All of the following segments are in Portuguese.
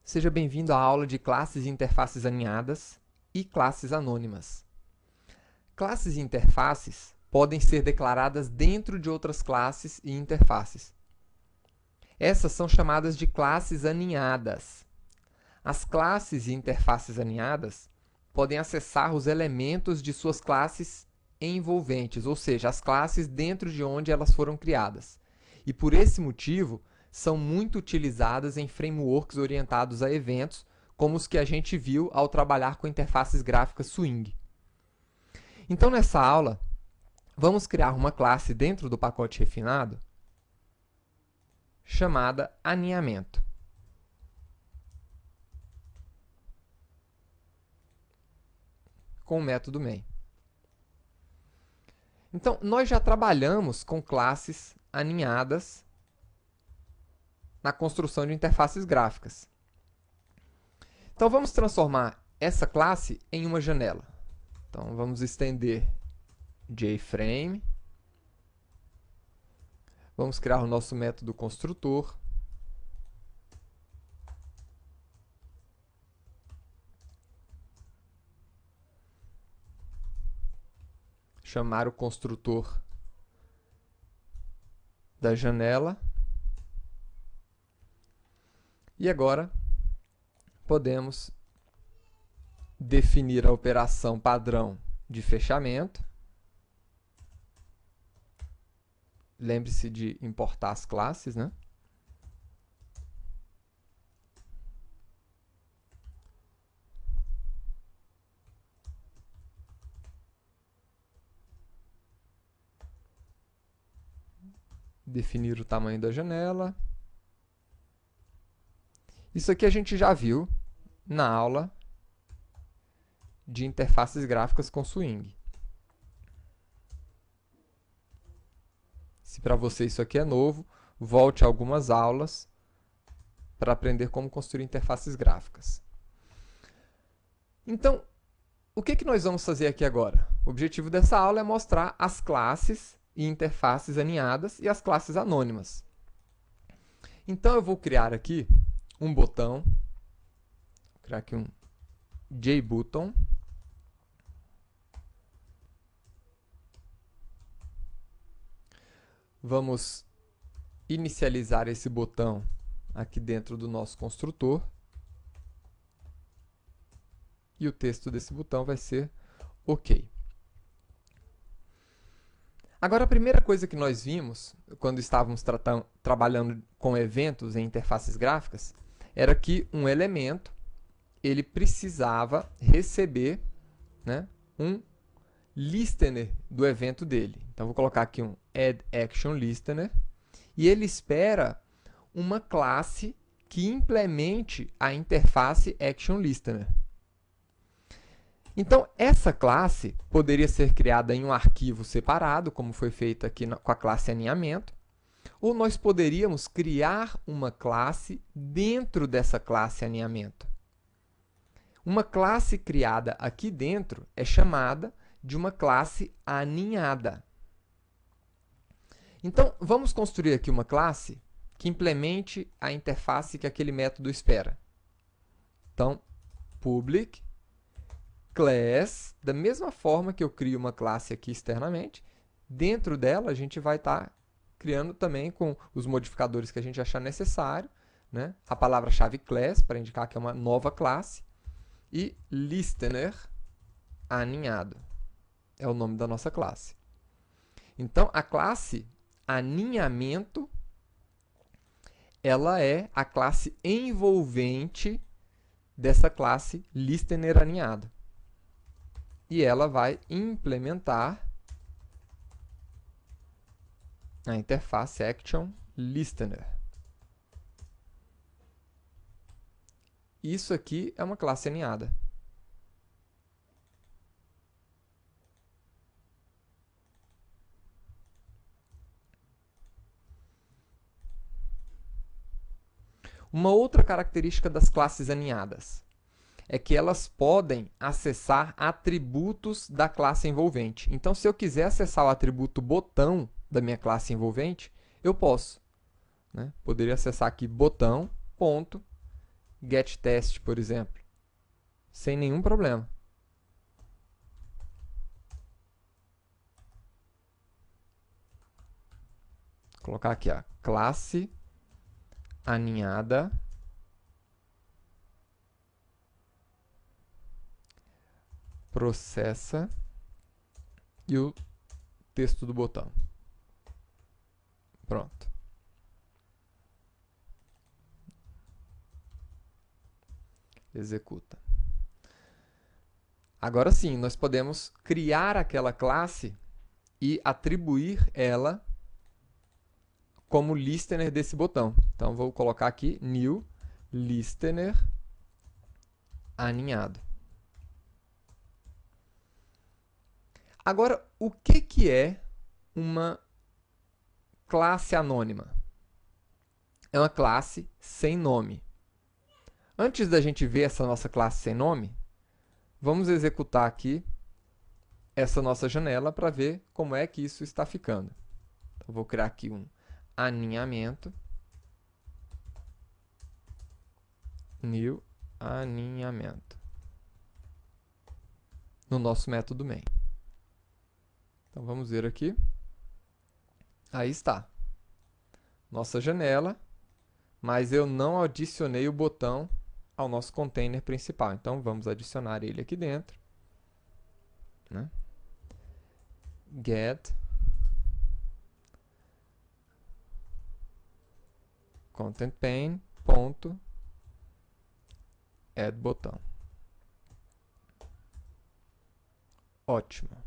Seja bem-vindo à aula de classes e interfaces aninhadas e classes anônimas. Classes e interfaces podem ser declaradas dentro de outras classes e interfaces. Essas são chamadas de classes aninhadas. As classes e interfaces aninhadas podem acessar os elementos de suas classes envolventes, ou seja, as classes dentro de onde elas foram criadas. E por esse motivo, são muito utilizadas em frameworks orientados a eventos, como os que a gente viu ao trabalhar com interfaces gráficas Swing. Então, nessa aula, vamos criar uma classe dentro do pacote refinado chamada aninhamento. Com o método main. Então, nós já trabalhamos com classes aninhadas na construção de interfaces gráficas. Então, vamos transformar essa classe em uma janela. Então, vamos estender JFrame. Vamos criar o nosso método construtor. Chamar o construtor da janela. E agora, podemos definir a operação padrão de fechamento. Lembre-se de importar as classes, né? Definir o tamanho da janela. Isso aqui a gente já viu na aula de interfaces gráficas com Swing. Se para você isso aqui é novo, volte a algumas aulas para aprender como construir interfaces gráficas. Então, o que nós vamos fazer aqui agora? O objetivo dessa aula é mostrar as classes e interfaces aninhadas e as classes anônimas. Então, eu vou criar aqui um botão, vou criar aqui um JButton. Vamos inicializar esse botão aqui dentro do nosso construtor. E o texto desse botão vai ser OK. Agora, a primeira coisa que nós vimos, quando estávamos trabalhando com eventos em interfaces gráficas, era que um elemento ele precisava receber, né, um listener do evento dele. Então, vou colocar aqui um addActionListener e ele espera uma classe que implemente a interface ActionListener. Então, essa classe poderia ser criada em um arquivo separado, como foi feito aqui com a classe aninhamento, ou nós poderíamos criar uma classe dentro dessa classe aninhamento. Uma classe criada aqui dentro é chamada de uma classe aninhada. Então, vamos construir aqui uma classe que implemente a interface que aquele método espera. Então, public class, da mesma forma que eu crio uma classe aqui externamente, dentro dela a gente vai estar criando também com os modificadores que a gente achar necessário, né? A palavra-chave class, para indicar que é uma nova classe, e listener aninhado. É o nome da nossa classe. Então, a classe aninhamento, ela é a classe envolvente dessa classe listener aninhado. E ela vai implementar a interface ActionListener. Isso aqui é uma classe aninhada. Uma outra característica das classes aninhadas é que elas podem acessar atributos da classe envolvente. Então, se eu quiser acessar o atributo botão da minha classe envolvente, eu posso, né? Poderia acessar aqui botão, ponto, getTest, por exemplo, sem nenhum problema. Vou colocar aqui, ó, classe aninhada processa e o texto do botão. Pronto. Executa. Agora sim, nós podemos criar aquela classe e atribuir ela como listener desse botão. Então, vou colocar aqui new listener aninhado. Agora, o que é uma classe anônima? É uma classe sem nome. Antes da gente ver essa nossa classe sem nome, vamos executar aqui essa nossa janela para ver como é que isso está ficando. Então, vou criar aqui um aninhamento, new aninhamento, no nosso método main. Então, vamos ver aqui. Aí está. Nossa janela, mas eu não adicionei o botão ao nosso container principal. Então, vamos adicionar ele aqui dentro, né? Get content pane ponto add botão. Ótimo.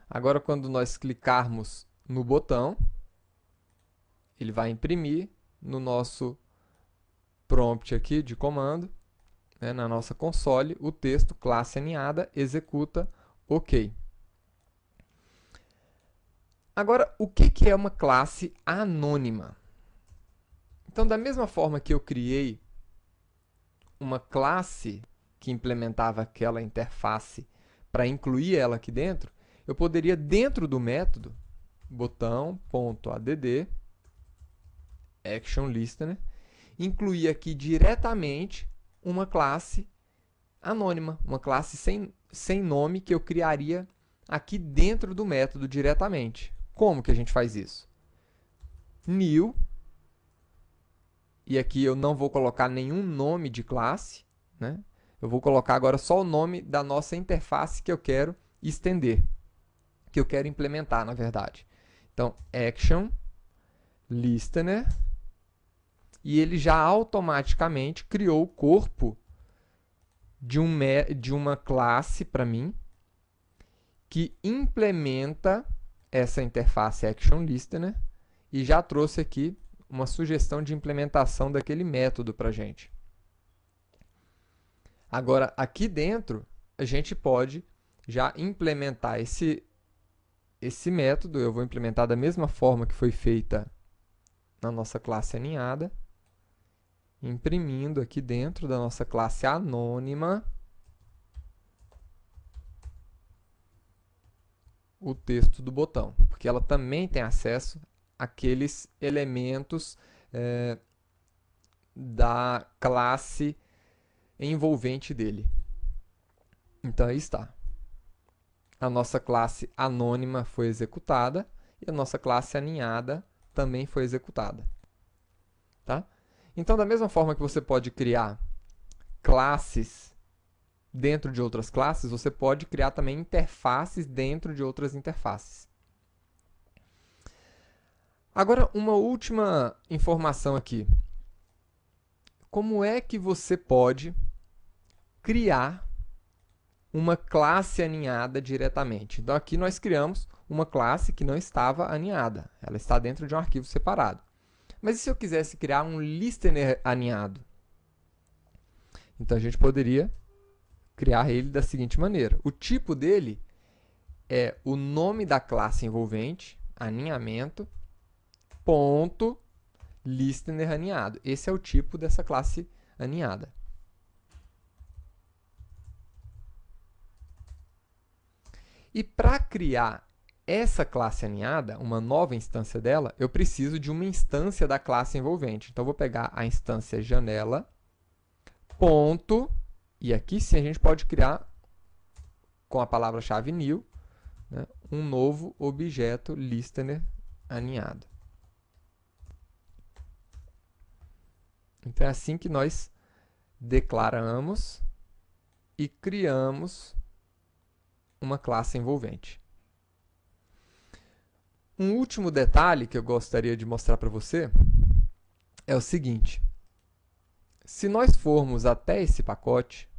Agora, quando nós clicarmos no botão, ele vai imprimir no nosso prompt aqui de comando, né, na nossa console, o texto classe aninhada, executa, OK. Agora, o que é uma classe anônima? Então, da mesma forma que eu criei uma classe que implementava aquela interface para incluir ela aqui dentro, eu poderia, dentro do método, botão.add actionListener, incluir aqui diretamente uma classe anônima, uma classe sem nome que eu criaria aqui dentro do método diretamente. Como que a gente faz isso? New, e aqui eu não vou colocar nenhum nome de classe, né? Eu vou colocar agora só o nome da nossa interface que eu quero estender, que eu quero implementar, na verdade. Então, action listener, e ele já automaticamente criou o corpo de uma classe para mim que implementa essa interface action listener e já trouxe aqui uma sugestão de implementação daquele método para a gente. Agora, aqui dentro, a gente pode já implementar esse método. Eu vou implementar da mesma forma que foi feita na nossa classe aninhada, imprimindo aqui dentro da nossa classe anônima o texto do botão, porque ela também tem acesso àqueles elementos da classe envolvente dele. Então, aí está. A nossa classe anônima foi executada e a nossa classe aninhada também foi executada. Tá? Então, da mesma forma que você pode criar classes dentro de outras classes, você pode criar também interfaces dentro de outras interfaces. Agora, uma última informação aqui. Como é que você pode criar uma classe aninhada diretamente? Então, aqui nós criamos uma classe que não estava aninhada. Ela está dentro de um arquivo separado. Mas e se eu quisesse criar um listener aninhado? Então, a gente poderia criar ele da seguinte maneira. O tipo dele é o nome da classe envolvente, aninhamento, ponto, listener aninhado. Esse é o tipo dessa classe aninhada. E para criar essa classe aninhada, uma nova instância dela, eu preciso de uma instância da classe envolvente. Então, eu vou pegar a instância janela ponto, e aqui sim a gente pode criar, com a palavra-chave new, né, um novo objeto listener aninhado. Então é assim que nós declaramos e criamos uma classe envolvente. Um último detalhe que eu gostaria de mostrar para você é o seguinte: se nós formos até esse pacote,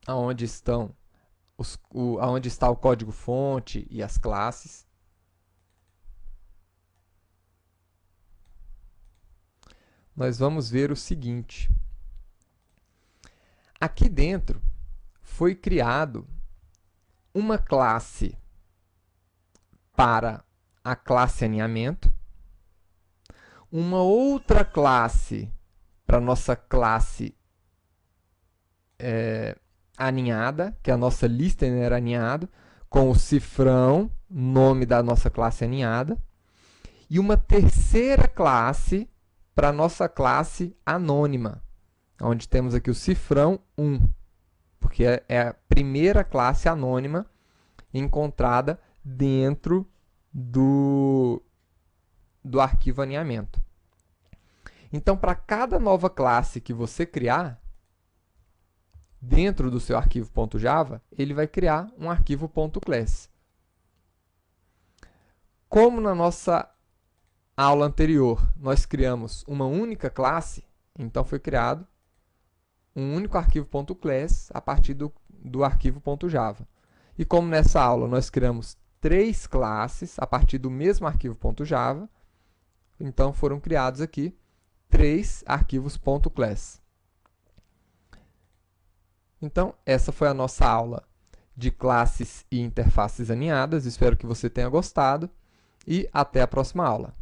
aonde está o código-fonte e as classes, nós vamos ver o seguinte. Aqui dentro foi criado uma classe para a classe aninhamento, uma outra classe para a nossa classe aninhada, que é a nossa listener aninhado, com o cifrão, nome da nossa classe aninhada, e uma terceira classe para a nossa classe anônima, onde temos aqui o cifrão 1, porque é a primeira classe anônima encontrada dentro do arquivo aninhamento. Então, para cada nova classe que você criar, dentro do seu arquivo .java, ele vai criar um arquivo .class. Como na nossa aula anterior nós criamos uma única classe, então foi criado um único arquivo .class a partir do arquivo .java. E como nessa aula nós criamos 3 classes a partir do mesmo arquivo .java, então foram criados aqui 3 arquivos .class. Então, essa foi a nossa aula de classes e interfaces aninhadas. Espero que você tenha gostado e até a próxima aula.